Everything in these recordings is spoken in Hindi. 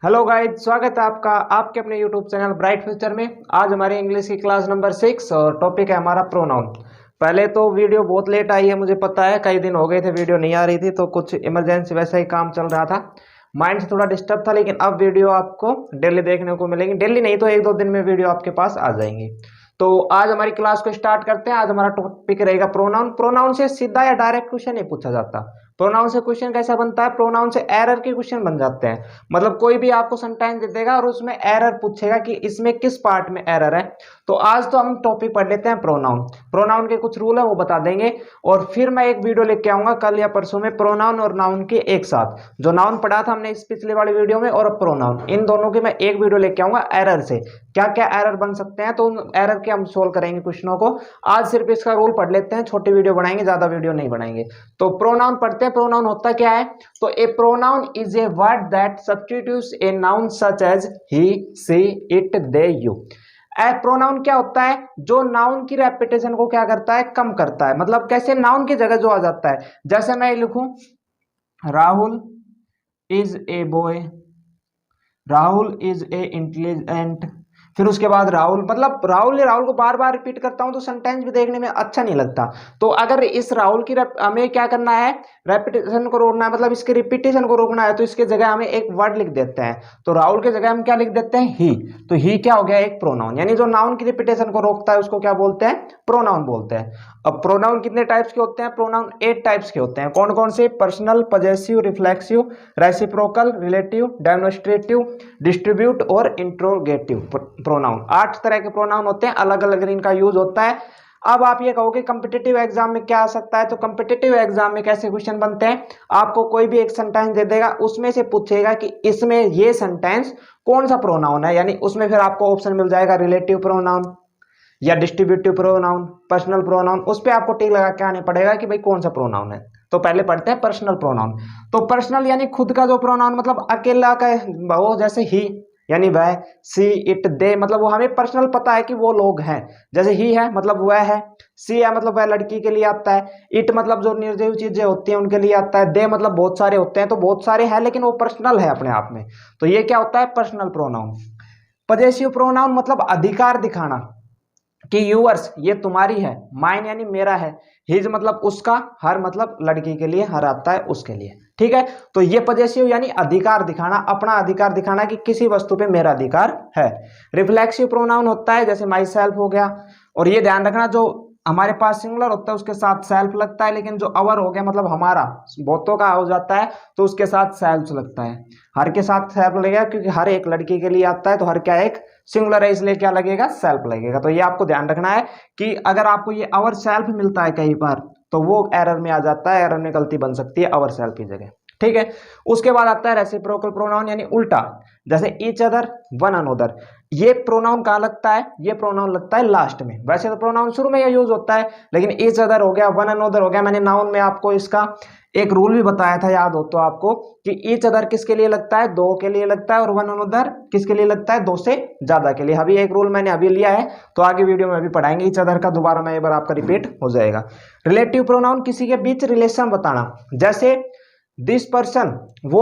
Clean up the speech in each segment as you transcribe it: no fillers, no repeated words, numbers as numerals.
हेलो गाइस, स्वागत है आपका आपके अपने यूट्यूब चैनल ब्राइट फ्यूचर में। आज हमारी इंग्लिश की क्लास नंबर 6 और टॉपिक है हमारा प्रोनाउन। पहले तो वीडियो बहुत लेट आई है, मुझे पता है, कई दिन हो गए थे वीडियो नहीं आ रही थी, तो कुछ इमरजेंसी वैसा ही काम चल रहा था, माइंड से थोड़ा डिस्टर्ब था। लेकिन अब वीडियो आपको डेली देखने को मिलेंगी, डेली नहीं तो एक दो दिन में वीडियो आपके पास आ जाएंगी। तो आज हमारी क्लास को स्टार्ट करते हैं। आज हमारा टॉपिक रहेगा प्रोनाउन। प्रोनाउन से सीधा या डायरेक्ट क्वेश्चन नहीं पूछा जाता। प्रोनाउन से क्वेश्चन कैसा बनता है? प्रोनाउन से एरर के क्वेश्चन बन जाते हैं। मतलब कोई भी आपको सेंटेंस दे देगा और उसमें एरर पूछेगा कि इसमें किस पार्ट में एरर है। तो आज तो हम टॉपिक पढ़ लेते हैं प्रोनाउन। प्रोनाउन के कुछ रूल है वो बता देंगे, और फिर मैं एक वीडियो लेके आऊंगा कल या परसों में प्रोनाउन और नाउन के एक साथ। जो नाउन पढ़ा था हमने इस पिछले वाली वीडियो में, और प्रोनाउन, इन दोनों की मैं एक वीडियो लेके आऊंगा एरर से, क्या क्या एरर बन सकते हैं, तो उन एरर के हम सोल्व करेंगे क्वेश्चनों को। आज सिर्फ इसका रूल पढ़ लेते हैं, छोटी वीडियो बनाएंगे, ज्यादा वीडियो नहीं बनाएंगे। तो प्रोनाउन पढ़ते हैं। प्रोनाउन होता क्या है? तो a pronoun is a word that substitutes a noun such as he, she, it, they, you. A pronoun क्या होता है? जो नाउन की रेपिटेशन को क्या करता है? कम करता है। मतलब कैसे? नाउन की जगह जो आ जाता है, जैसे मैं लिखूं Rahul is a boy, Rahul is a intelligent, फिर उसके बाद राहुल, मतलब राहुल को बार बार रिपीट करता हूं तो सेंटेंस भी देखने में अच्छा नहीं लगता। तो अगर इस राहुल की हमें क्या करना है? रेपिटेशन को रोकना है, मतलब इसके रिपीटेशन को रोकना है, तो इसके जगह हमें एक वर्ड लिख देते हैं। तो राहुल के जगह हम क्या लिख देते हैं? ही। तो ही क्या हो गया? एक प्रोनाउन। यानी जो नाउन की रिपीटेशन को रोकता है उसको क्या बोलते हैं? प्रोनाउन बोलते हैं। अब प्रोनाउन कितने टाइप्स के होते हैं? प्रोनाउन 8 टाइप्स के होते हैं। कौन कौन से? Personal, possessive, reflexive, reciprocal, relative, demonstrative, distribute और इंट्रोगेटिव प्रोनाउन। 8 तरह के प्रोनाउन होते हैं, अलग अलग इनका यूज होता है। अब आप ये कहोगे कम्पिटिटिव एग्जाम में क्या आ सकता है? तो कम्पिटिटिव एग्जाम में कैसे क्वेश्चन बनते हैं? आपको कोई भी एक सेंटेंस दे देगा, उसमें से पूछेगा कि इसमें ये सेंटेंस कौन सा प्रोनाउन है। यानी उसमें फिर आपको ऑप्शन मिल जाएगा रिलेटिव प्रोनाउन या डिस्ट्रीब्यूटिव प्रोनाउन, पर्सनल प्रोनाउन। उस पर आपको टिक लगा के आने पड़ेगा कि भाई कौन सा प्रोनाउन है। तो पहले पढ़ते हैं पर्सनल प्रोनाउन। तो पर्सनल यानी खुद का जो प्रोनाउन, मतलब अकेला का वो, जैसे ही यानी वह, सी, इट, दे, मतलब वो हमें पर्सनल पता है कि वो लोग हैं। जैसे ही है मतलब वह है, सी है मतलब वह लड़की के लिए आता है, इट मतलब जो निर्जीव चीजें होती हैं उनके लिए आता है, दे मतलब बहुत सारे होते हैं। तो बहुत सारे हैं लेकिन वो पर्सनल है अपने आप में। तो ये क्या होता है? Personal pronoun. पजेसिव प्रोनाउन मतलब अधिकार दिखाना कि यूअर्स ये तुम्हारी है, माइन यानी मेरा है, हिज मतलब उसका, हर मतलब लड़की के लिए, हर आता है उसके लिए। ठीक है, तो ये पजेसिव यानी अधिकार दिखाना, अपना अधिकार दिखाना कि किसी वस्तु पे मेरा अधिकार है। रिफ्लेक्सिव प्रोनाउन होता है जैसे माई सेल्फ हो गया। और ये ध्यान रखना, जो हमारे पास सिंगुलर होता है उसके साथ सेल्फ लगता है, लेकिन जो अवर हो गया मतलब हमारा, बहुतों का हो जाता है, तो उसके साथ सेल्फ लगता है। हर के साथ सेल्फ लगेगा क्योंकि हर एक लड़की के लिए आता है, तो हर क्या एक सिंगुलर है, इसलिए क्या लगेगा? सेल्फ लगेगा। तो ये आपको ध्यान रखना है कि अगर आपको ये अवर सेल्फ मिलता है कई बार, तो वो एरर में आ जाता है, एरर में गलती बन सकती है अवर सेल्फ की जगह। ठीक है, उसके बाद आता है रेसिप्रोकल प्रोनाउन यानी उल्टा, जैसे ईच अदर, वन अनोदर। ये प्रोनाउन कहाँ लगता है? ये प्रोनाउन लगता है लास्ट में। वैसे तो प्रोनाउन शुरू में ये यूज होता है, लेकिन ईच अदर हो गया, वन अनोदर हो गया। मैंने नाउन में आपको इसका एक रूल भी बताया था, याद हो तो आपको, कि ईच अदर किसके लिए लगता है? दो के लिए लगता है, और वन अनोदर किसके लिए लगता है? दो से ज्यादा के लिए। अभी एक रूल मैंने अभी लिया है, तो आगे वीडियो में अभी पढ़ाएंगे ईच अदर का, दोबारा मैं एक बार आपका रिपीट हो जाएगा। रिलेटिव प्रोनाउन किसी के बीच रिलेशन बताना, जैसे दिस पर्सन, वो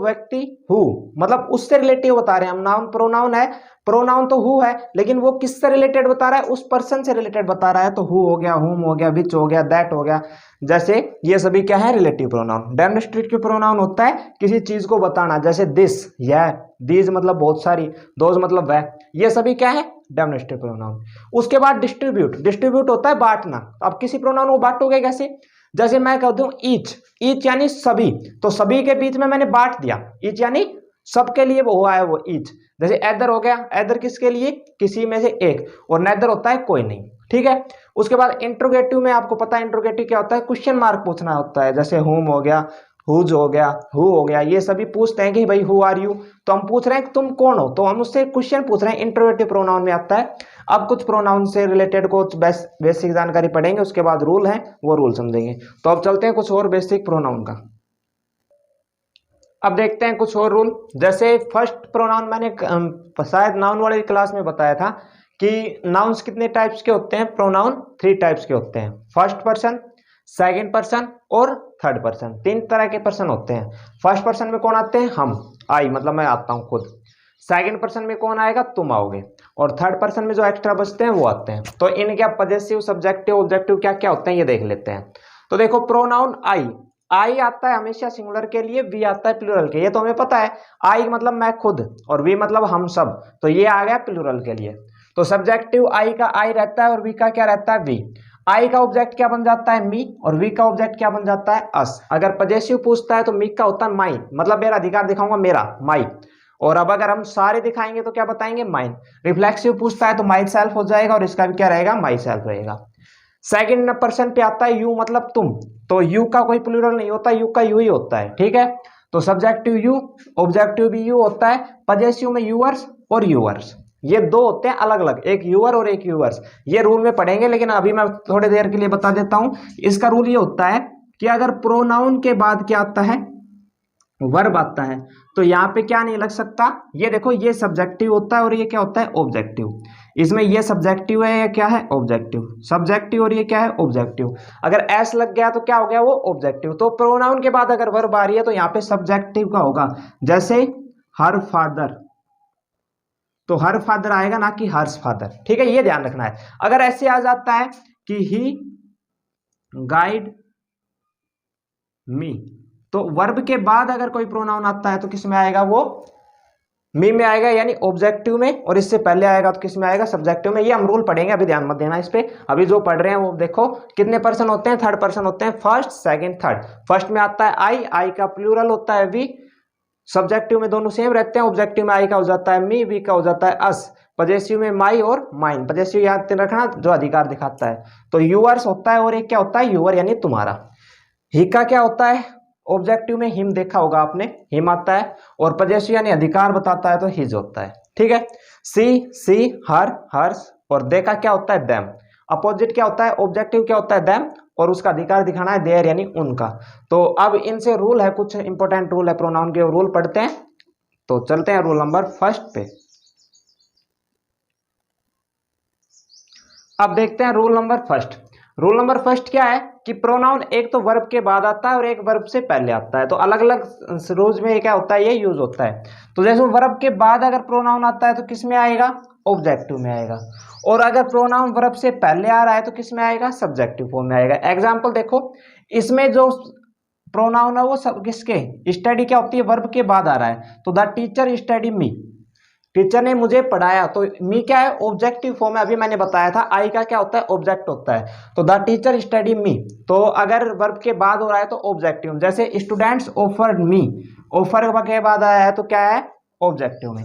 व्यक्ति, हु मतलब उससे रिलेटिव बता रहे हैं हम। नाउन प्रोनाउन है, प्रोनाउन तो हु है, लेकिन वो किससे रिलेटेड बता रहा है? उस पर्सन से रिलेटेड बता रहा है। तो हु हो गया, हुम हो गया, विच हो गया, दैट हो गया। जैसे ये सभी क्या है? Relative pronoun. डेमोन्स्ट्रेटिव प्रोनाउन होता है किसी चीज को बताना, जैसे दिस, यह, दीज मतलब बहुत सारी, दोज मतलब वह। ये सभी क्या है? Demonstrative pronoun. उसके बाद डिस्ट्रीब्यूट। डिस्ट्रीब्यूट होता है बांटना। अब किसी प्रोनाउन को बांटोगे कैसे? जैसे मैं कह दूं ईच, ईच यानी सभी, तो सभी के बीच में मैंने बांट दिया। ईच यानी सबके लिए वो हुआ है वो ईच। जैसे एदर हो गया, एदर किसके लिए? किसी में से एक। और नेदर होता है कोई नहीं। ठीक है, उसके बाद इंट्रोगेटिव में आपको पता है इंट्रोगेटिव क्या होता है? क्वेश्चन मार्क पूछना होता है, जैसे हुम हो गया, हुज हो गया, हु हो गया। ये सभी पूछते हैं कि भाई हु आर यू, तो हम पूछ रहे हैं कि तुम कौन हो, तो हम उससे क्वेश्चन पूछ रहे हैं। इंट्रोगेटिव प्रोनाउन में आता है। अब कुछ प्रोनाउन से रिलेटेड कुछ बेसिक जानकारी पढ़ेंगे, उसके बाद रूल है, वो रूल समझेंगे। तो अब चलते हैं कुछ और बेसिक प्रोनाउन का। अब देखते हैं कुछ और रूल। जैसे फर्स्ट प्रोनाउन मैंने शायद नाउन वाली क्लास में बताया था कि नाउन्स कितने टाइप्स के होते हैं? प्रोनाउन 3 टाइप्स के होते हैं। फर्स्ट पर्सन, सेकंड पर्सन और थर्ड पर्सन, तीन तरह के पर्सन होते हैं। फर्स्ट पर्सन में कौन आते हैं? हम, आई मतलब मैं आता हूं खुद। सेकंड पर्सन में कौन आएगा? तुम आओगे। और थर्ड पर्सन में जो एक्स्ट्रा बचते हैं वो आते हैं। तो इनके अब पजेसिव, सब्जेक्टिव, ऑब्जेक्टिव क्या क्या होते हैं ये देख लेते हैं। तो देखो प्रोनाउन आई आता है हमेशा सिंगुलर के लिए, वी आता है प्लूरल के, ये तो हमें पता है। आई मतलब मैं खुद और वी मतलब हम सब, तो ये आ गया प्लूरल के लिए। तो सब्जेक्टिव आई का आई रहता है और वी का क्या रहता है? वी। आई का ऑब्जेक्ट क्या बन जाता है? मी, और वी का ऑब्जेक्ट क्या बन जाता है? अस। अगर पजेसिव पूछता है तो मी का होता है माई, मतलब मेरा अधिकार दिखाऊंगा मेरा, माई। और अब अगर हम सारे दिखाएंगे तो क्या बताएंगे? माइन। रिफ्लेक्सिव पूछता है तो माई सेल्फ हो जाएगा और इसका भी क्या रहेगा? माई सेल्फ रहेगा। सेकंड पर्सन पे आता है यू मतलब तुम, तो यू का कोई प्लूरल नहीं होता, यू का यू ही होता है, ठीक है। तो सब्जेक्टिव यू, ऑब्जेक्टिव भी यू होता है, पजेसिव में यूअर्स और यूअर्स, ये दो होते हैं अलग अलग, एक यूअर और एक यूअर्स। ये रूल में पढ़ेंगे, लेकिन अभी मैं थोड़ी देर के लिए बता देता हूं। इसका रूल ये होता है कि अगर प्रोनाउन के बाद क्या आता है? वर्ब आता है, तो यहाँ पे क्या नहीं लग सकता। ये देखो, ये सब्जेक्टिव होता है और ये क्या होता है? ऑब्जेक्टिव। इसमें ये सब्जेक्टिव है, ये क्या है? ऑब्जेक्टिव। सब्जेक्टिव और ये क्या है? ऑब्जेक्टिव। अगर एस लग गया तो क्या हो गया? वो ऑब्जेक्टिव। तो प्रोनाउन के बाद अगर वर्ब आ रही है तो यहाँ पे सब्जेक्टिव का होगा, जैसे हर फादर, तो हर फादर आएगा, ना कि हर्ष फादर, ठीक है, ये ध्यान रखना है। अगर ऐसे आ जाता है कि ही गाइड मी, तो वर्ब के बाद अगर कोई प्रोनाउन आता है तो किस में आएगा? वो मी में आएगा, यानी ऑब्जेक्टिव में। और इससे पहले आएगा तो किस में आएगा? सब्जेक्टिव में। ये हम रूल पढ़ेंगे, अभी ध्यान मत देना इस पे। अभी जो पढ़ रहे हैं वो देखो, कितने पर्सन होते हैं? थर्ड पर्सन होते हैं, फर्स्ट, सेकंड, थर्ड। फर्स्ट में आता है आई का प्लूरल होता है वी। सब्जेक्टिव में दोनों सेम रहते हैं, ऑब्जेक्टिव में आई का हो जाता है मी, वी का हो जाता है अस। पजेसिव में माई और माइन। पजेसिव याद रखना, जो अधिकार दिखाता है। तो यूअर्स होता है और एक क्या होता है? यूअर, यानी तुम्हारा। ही का क्या होता है? ऑब्जेक्टिव में हिम देखा होगा आपने, हिम आता है। और पजेसिव यानी अधिकार बताता है तो हिज होता है, ठीक है। सी, हर, हर्ष। और दे का क्या होता है? देम। अपोजिट क्या होता है? ऑब्जेक्टिव क्या होता है? देम। और उसका अधिकार दिखाना है देयर, यानी उनका। तो अब इनसे रूल है, कुछ इंपॉर्टेंट रूल है प्रोनाउन के, रूल पढ़ते हैं। तो चलते हैं रूल नंबर फर्स्ट पे। अब देखते हैं rule number first. Rule number first क्या है कि प्रोनाउन एक तो वर्ब के बाद आता है और एक वर्ब से पहले आता है। तो अलग अलग रोज में क्या होता है? ये यूज होता है। तो जैसे वर्ब के बाद अगर प्रोनाउन आता है तो किस में आएगा? ऑब्जेक्टिव में आएगा। और अगर प्रोनाउन वर्ब से पहले आ रहा है तो किस में आएगा? सब्जेक्टिव फॉर्म में आएगा। एग्जाम्पल देखो, इसमें जो प्रोनाउन है वो सब किसके? स्टडी क्या होती है? वर्ब के बाद आ रहा है। तो the teacher study me, teacher ने मुझे पढ़ाया। तो मी क्या है? ऑब्जेक्टिव फॉर्म है, अभी मैंने बताया था। आई का क्या होता है? ऑब्जेक्ट होता है। तो द टीचर स्टडी मी, तो अगर वर्ब के बाद हो रहा है तो ऑब्जेक्टिव। जैसे स्टूडेंट्स ऑफर्ड मी, ऑफर के बाद आया है तो क्या है? ऑब्जेक्टिव में।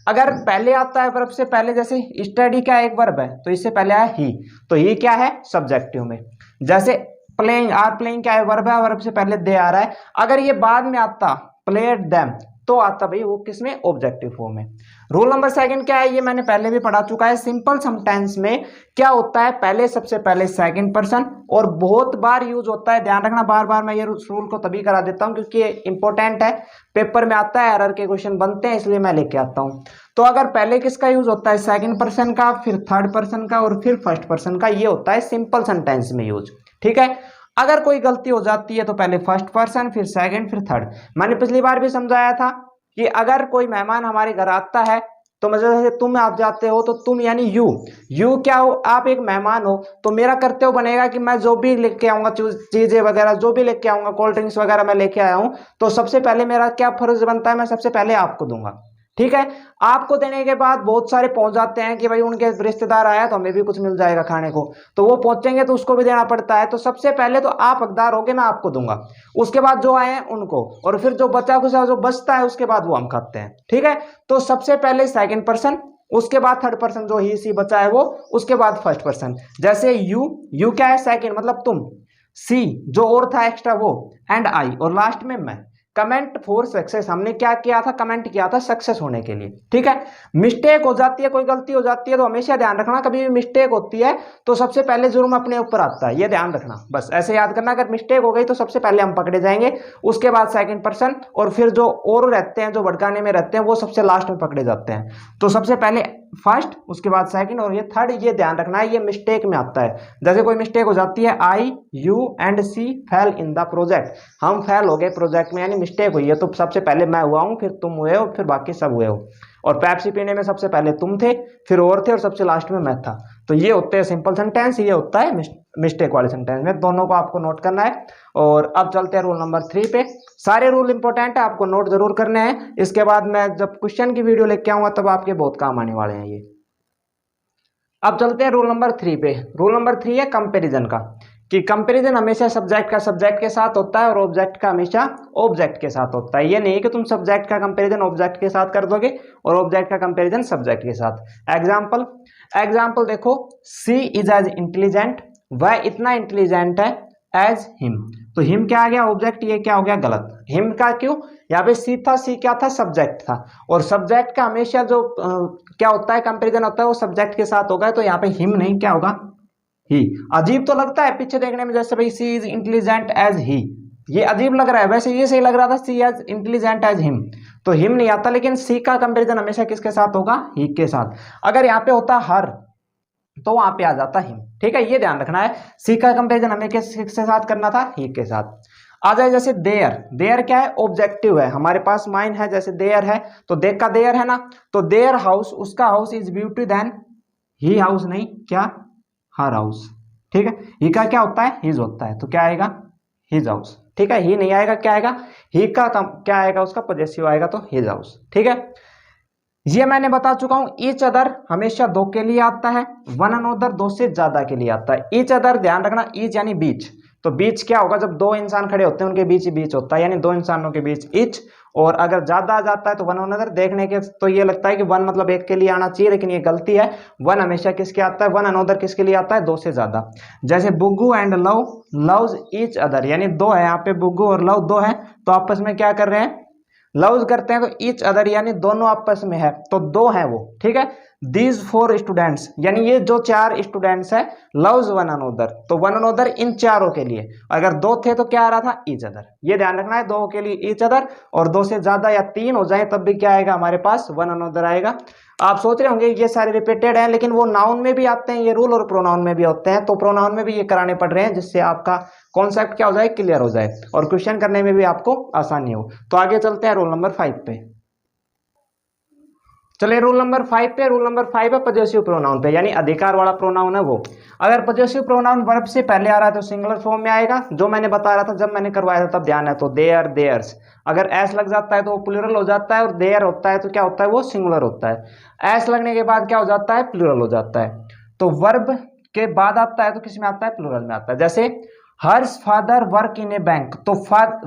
अगर पहले आता है वर्ब से पहले, जैसे स्टडी का एक वर्ब है तो इससे पहले आया ही, तो ही क्या है? सब्जेक्टिव में। जैसे प्लेइंग, आर प्लेइंग क्या है? वर्ब है, वर्ब से पहले दे आ रहा है। अगर ये बाद में आता प्लेड देम, तो आता भाई वो किसमें? ऑब्जेक्टिव फॉर्म में। रूल नंबर सेकंड क्या है? ये मैंने पहले भी पढ़ा चुका है। सिंपल समटेंस में क्या होता है? पहले सबसे पहले सेकंड पर्सन, और बहुत बार यूज होता है, ध्यान रखना। बार बार मैं ये रूल को तभी करा देता हूं क्योंकि ये इंपॉर्टेंट है, पेपर में आता है, एरर के क्वेश्चन बनते हैं, इसलिए मैं लेके आता हूं। तो अगर पहले किसका यूज होता है? सेकंड पर्सन का, फिर थर्ड पर्सन का और फिर फर्स्ट पर्सन का। ये होता है सिंपल सेंटेंस में यूज, ठीक है। अगर कोई गलती हो जाती है तो पहले फर्स्ट पर्सन, फिर सेकंड, फिर थर्ड। मैंने पिछली बार भी समझाया था कि अगर कोई मेहमान हमारे घर आता है तो मतलब जैसे तुम आप जाते हो तो तुम यानी यू क्या हो? आप एक मेहमान हो। तो मेरा कर्तव्य बनेगा कि मैं जो भी लेके आऊंगा, चीजें वगैरह जो भी लेके आऊंगा, कोल्ड ड्रिंक्स वगैरह मैं लेके आया हूं, तो सबसे पहले मेरा क्या फर्ज बनता है? मैं सबसे पहले आपको दूंगा, ठीक है। आपको देने के बाद बहुत सारे पहुंच जाते हैं कि भाई उनके रिश्तेदार आया तो हमें भी कुछ मिल जाएगा खाने को, तो वो पहुंचेंगे तो उसको भी देना पड़ता है। तो सबसे पहले तो आप हकदार होगे, मैं आपको दूंगा, उसके बाद जो आए हैं उनको, और फिर जो बचा कुछ जो बचता है उसके बाद वो हम खाते हैं, ठीक है। तो सबसे पहले सेकंड पर्सन, उसके बाद थर्ड पर्सन जो ही सी बचा है वो, उसके बाद फर्स्ट पर्सन। जैसे यू क्या है? सेकंड मतलब तुम, सी जो और था एक्स्ट्रा वो, एंड आई, और लास्ट में मैं। कमेंट फॉर सक्सेस, हमने क्या किया था? कमेंट किया था सक्सेस होने के लिए, ठीक है। मिस्टेक हो जाती है, कोई गलती हो जाती है तो हमेशा ध्यान रखना, कभी भी मिस्टेक होती है तो सबसे पहले जुर्म अपने ऊपर आता है, ये ध्यान रखना। बस ऐसे याद करना, अगर मिस्टेक हो गई तो सबसे पहले हम पकड़े जाएंगे, उसके बाद सेकंड पर्सन, और फिर जो और रहते हैं, जो भड़काने में रहते हैं, वो सबसे लास्ट में पकड़े जाते हैं। तो सबसे पहले फर्स्ट, उसके बाद सेकंड और ये थर्ड, ये ध्यान रखना है, ये मिस्टेक में आता है। जैसे कोई मिस्टेक हो जाती है, I you and she fail in the project, हम फेल हो गए प्रोजेक्ट में, यानी मिस्टेक हुई है। तो सबसे पहले मैं हुआ हूँ, फिर तुम हुए हो, फिर बाकी सब हुए हो। और पेप्सी पीने में सबसे पहले तुम थे, फिर और थे, और सबसे लास्ट में मैं था। तो ये होते हैं सिंपल सेंटेंस, ये होता है मिस्टेक वाले सेंटेंस में। दोनों को आपको नोट करना है। और अब चलते हैं रूल नंबर 3 पे। सारे रूल इंपॉर्टेंट है, आपको नोट जरूर करने हैं। इसके बाद मैं जब क्वेश्चन की वीडियो लेके आऊंगा तब आपके बहुत काम आने वाले हैं ये। अब चलते हैं रूल नंबर 3 पे। रूल नंबर 3 है कंपैरिजन का, कि कंपैरिजन हमेशा सब्जेक्ट का सब्जेक्ट के साथ होता है और ऑब्जेक्ट का हमेशा ऑब्जेक्ट के साथ होता है। ये नहीं है कि तुम सब्जेक्ट का कंपैरिजन ऑब्जेक्ट के साथ कर दोगे और ऑब्जेक्ट का कंपैरिजन सब्जेक्ट के साथ। एग्जाम्पल देखो, सी इज एज इंटेलिजेंट, वह इतना इंटेलिजेंट है एज हिम। तो हिम क्या आ गया ऑब्जेक्ट, ये क्या हो गया गलत। हिम का क्यों, यहाँ पे सी था, सी क्या था सब्जेक्ट था, और सब्जेक्ट का हमेशा जो क्या होता है कंपैरिजन होता है वो सब्जेक्ट के साथ होगा। तो यहाँ पे हिम नहीं, क्या होगा ही। अजीब तो लगता है पीछे देखने में, जैसे भाई सी इज इंटेलिजेंट एज ही, ये अजीब लग रहा है। वैसे ये सही लग रहा था, सी एज इंटेलिजेंट एज हिम, तो हिम नहीं आता। लेकिन सी का कंपैरिजन हमेशा किसके साथ होगा, ही के साथ। अगर यहाँ पे होता हर तो वहां पे आ जाता हिम, ठीक है, ये ध्यान रखना है। सी का कंपैरिजन हमें किसके साथ करना था, ही के साथ। आ जाए जैसे देयर, देयर क्या है ऑब्जेक्टिव है, हमारे पास माइन है, जैसे देयर है तो देख का देयर है ना, तो देयर हाउस, उसका house is beauty than he house, नहीं क्या हर हाउस, ठीक है। ही का क्या होता है, हिज होता है, तो क्या आएगा हिज हाउस, ठीक है। ही नहीं आएगा, क्या आएगा ही का क्या आएगा, उसका पॉजेसिव आएगा, तो हिज हाउस, ठीक है। ये मैंने बता चुका हूं। ईच अदर हमेशा दो के लिए आता है, वन अनोदर दो से ज्यादा के लिए आता है। ईच अदर ध्यान रखना, ईच यानी बीच, तो बीच क्या होगा, जब दो इंसान खड़े होते हैं उनके बीच ही बीच होता है, यानी दो इंसानों के बीच ईच। और अगर ज्यादा आ जाता है तो वन अनोदर, देखने के तो ये लगता है कि वन मतलब एक के लिए आना चाहिए, लेकिन ये गलती है। वन हमेशा किसके आता है, वन अनोदर किसके लिए आता है, दो से ज्यादा। जैसे Buggu and Luv loves each other, यानी दो है यहाँ पे, बुग्गू और लव दो है, तो आपस में क्या कर रहे हैं, लव्स करते हैं। तो ईच अदर यानी दोनों आपस में है, तो दो है वो, ठीक है। दीज 4 स्टूडेंट्स, यानी ये जो 4 स्टूडेंट्स है, लव्स वन अनोदर, तो वन अनोदर इन चारों के लिए। अगर दो थे तो क्या आ रहा था, ईच अदर। ये ध्यान रखना है, दो के लिए ईच अदर, और दो से ज्यादा या तीन हो जाए तब भी क्या आएगा हमारे पास, वन अनोदर आएगा। आप सोच रहे होंगे ये सारे रिपीटेड हैं, लेकिन वो नाउन में भी आते हैं ये रूल, और प्रोनाउन में भी होते हैं। तो प्रोनाउन में भी ये कराने पड़ रहे हैं, जिससे आपका कॉन्सेप्ट क्या हो जाए, क्लियर हो जाए, और क्वेश्चन करने में भी आपको आसानी हो। तो आगे चलते हैं रूल नंबर 5 पे। चलिए रूल नंबर 5 पे। रूल नंबर 5 है पॉजेसिव प्रोनाउन पे, यानी अधिकार वाला प्रोनाउन है वो। अगर पॉजेसिव प्रोनाउन वर्ब से पहले आ रहा है तो सिंगुलर फॉर्म में आएगा, जो मैंने बता रहा था जब मैंने करवाया था तब ध्यान है, तो देयर देयर्स। अगर एस लग जाता है तो वो प्लूरल हो जाता है, और देयर होता है तो क्या होता है, वो सिंगुलर होता है। एस लगने के बाद क्या हो जाता है, प्लूरल हो जाता है। तो वर्ब के बाद आता है तो किस में आता है, प्लूरल में आता है। जैसे hers father work in a bank, तो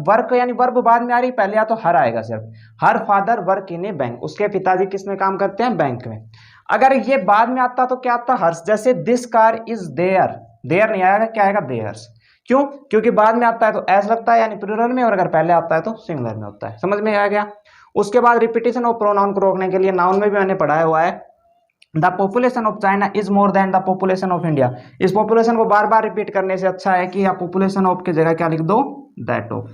वर्क यानी वर्ब बाद में आ रही, पहले या तो हर आएगा सिर्फ। Her father work in a bank, उसके पिताजी किस में काम करते हैं, बैंक में। अगर ये बाद में आता तो क्या आता, हर्स। जैसे this car is there, there नहीं आएगा, क्या आएगा देयर्स। क्यों, क्योंकि बाद में आता है तो एस लगता है यानी प्लूरल में, और अगर पहले आता है तो सिंगुलर में होता है। समझ में आ गया। उसके बाद रिपीटेशन ऑफ प्रोनाउन को रोकने के लिए नाउन में भी मैंने पढ़ाया हुआ है, the population of China is more then the population of India. इस पॉपुलेशन को बार बार रिपीट करने से अच्छा है कि आप पॉपुलेशन ऑफ की जगह क्या लिख दो, that of.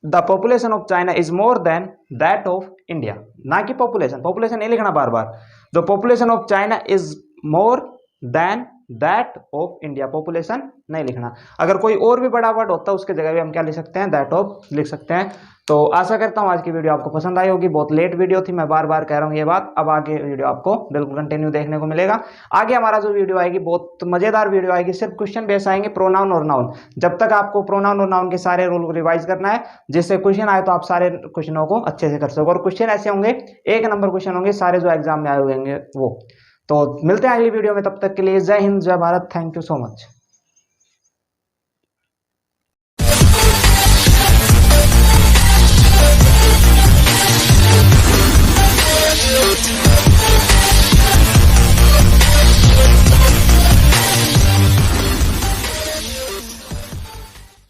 The population of China is more than that of India, ना कि पॉपुलेशन, पॉपुलेशन नहीं लिखना बार बार। The population of China is more than that of India, population नहीं लिखना। अगर कोई और भी बड़ा वर्ड होता है उसके जगह भी हम क्या लिख सकते हैं, दैट ऑफ लिख सकते हैं। तो आशा करता हूं आज की वीडियो आपको पसंद आई होगी। बहुत लेट वीडियो थी, मैं बार बार कह रहा हूं ये बात। अब आगे वीडियो आपको बिल्कुल कंटिन्यू देखने को मिलेगा। आगे हमारा जो वीडियो आएगी बहुत मजेदार वीडियो आएगी, सिर्फ क्वेश्चन बेस आएंगे, प्रोनाउन और नाउन। जब तक आपको प्रोनाउन और नाउन के सारे रूल को रिवाइज करना है, जिससे क्वेश्चन आए तो आप सारे क्वेश्चनों को अच्छे से कर सको। और क्वेश्चन ऐसे होंगे, 1 नंबर क्वेश्चन होंगे सारे जो एग्जाम में आए हुए वो। तो मिलते हैं अगली वीडियो में, तब तक के लिए जय हिंद जय Bharat, thank you so much.